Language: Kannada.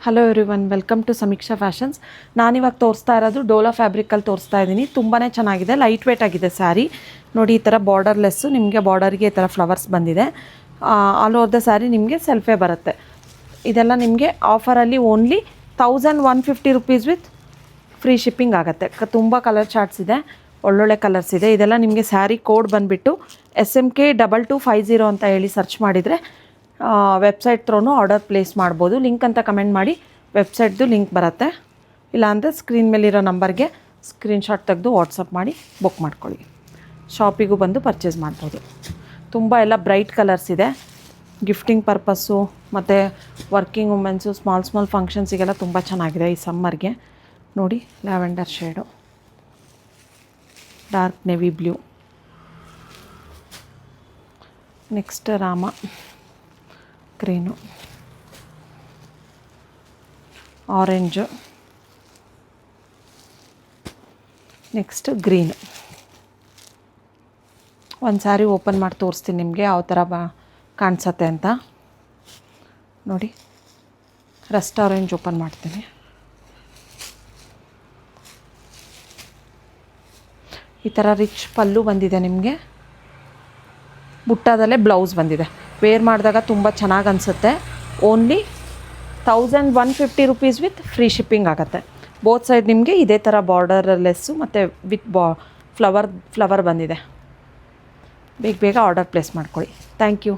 ಹಲೋ ಎವ್ರಿವನ್, ವೆಲ್ಕಮ್ ಟು ಸಮೀಕ್ಷಾ ಫ್ಯಾಷನ್ಸ್. ನಾನಿವಾಗ ತೋರಿಸ್ತಾ ಇರೋದು ಡೋಲಾ ಫ್ಯಾಬ್ರಿಕಲ್ಲಿ ತೋರಿಸ್ತಾ ಇದ್ದೀನಿ. ತುಂಬಾ ಚೆನ್ನಾಗಿದೆ, ಲೈಟ್ ವೇಟ್ ಆಗಿದೆ ಸ್ಯಾರಿ. ನೋಡಿ, ಈ ಥರ ಬಾರ್ಡರ್ಲೆಸ್ಸು, ನಿಮಗೆ ಬಾರ್ಡರ್ಗೆ ಈ ಥರ ಫ್ಲವರ್ಸ್ ಬಂದಿದೆ. ಆಲ್ ಓವರ್ ದ ಸ್ಯಾರಿ ನಿಮಗೆ ಸೆಲ್ಫೇ ಬರುತ್ತೆ. ಇದೆಲ್ಲ ನಿಮಗೆ ಆಫರಲ್ಲಿ only 1150 rupees with free shipping ಆಗುತ್ತೆ. ತುಂಬ ಕಲರ್ ಚಾರ್ಟ್ಸ್ ಇದೆ, ಒಳ್ಳೊಳ್ಳೆ ಕಲರ್ಸ್ ಇದೆ. ಇದೆಲ್ಲ ನಿಮಗೆ ಸ್ಯಾರಿ ಕೋಡ್ ಬಂದುಬಿಟ್ಟು SMK2250 ಅಂತ ಹೇಳಿ ಸರ್ಚ್ ಮಾಡಿದರೆ ವೆಬ್ಸೈಟ್ ತ್ರೋನು ಆರ್ಡರ್ ಪ್ಲೇಸ್ ಮಾಡ್ಬೋದು. ಲಿಂಕ್ ಅಂತ ಕಮೆಂಟ್ ಮಾಡಿ, ವೆಬ್ಸೈಟ್ದು ಲಿಂಕ್ ಬರುತ್ತೆ. ಇಲ್ಲಾಂದರೆ ಸ್ಕ್ರೀನ್ ಮೇಲಿರೋ ನಂಬರ್ಗೆ ಸ್ಕ್ರೀನ್ಶಾಟ್ ತೆಗೆದು ವಾಟ್ಸಪ್ ಮಾಡಿ ಬುಕ್ ಮಾಡ್ಕೊಳ್ಳಿ. ಶಾಪಿಗೂ ಬಂದು ಪರ್ಚೇಸ್ ಮಾಡ್ಬೋದು. ತುಂಬ ಎಲ್ಲ ಬ್ರೈಟ್ ಕಲರ್ಸ್ ಇದೆ. ಗಿಫ್ಟಿಂಗ್ ಪರ್ಪಸ್ಸು ಮತ್ತು ವರ್ಕಿಂಗ್ ವುಮೆನ್ಸು, ಸ್ಮಾಲ್ ಫಂಕ್ಷನ್ಸಿಗೆಲ್ಲ ತುಂಬ ಚೆನ್ನಾಗಿದೆ ಈ ಸಮ್ಮರ್ಗೆ. ನೋಡಿ, lavender shade, dark navy blue, next Rama green, orange, next green. ಒಂದು ಸ್ಯಾರಿ ಓಪನ್ ಮಾಡಿ ತೋರಿಸ್ತೀನಿ ನಿಮಗೆ ಯಾವ ಥರ ಕಾಣಿಸತ್ತೆ ಅಂತ. ನೋಡಿ, ರಸ್ಟ್ ಆರೆಂಜ್ ಓಪನ್ ಮಾಡ್ತೀನಿ. ಈ ಥರ ರಿಚ್ ಪಲ್ಲು ಬಂದಿದೆ ನಿಮಗೆ, ಬುಟ್ಟದಲ್ಲೇ ಬ್ಲೌಸ್ ಬಂದಿದೆ. ವೇರ್ ಮಾಡಿದಾಗ ತುಂಬ ಚೆನ್ನಾಗಿ ಅನಿಸುತ್ತೆ. Only 1150 rupees with free shipping ಆಗುತ್ತೆ. ಬೋತ್ ಸೈಡ್ ನಿಮಗೆ ಇದೇ ಥರ ಬಾರ್ಡರ್ಲೆಸ್ಸು ಮತ್ತು ವಿತ್ ಫ್ಲವರ್ ಬಂದಿದೆ. ಬೇಗ ಆರ್ಡರ್ ಪ್ಲೇಸ್ ಮಾಡ್ಕೊಳ್ಳಿ. Thank you.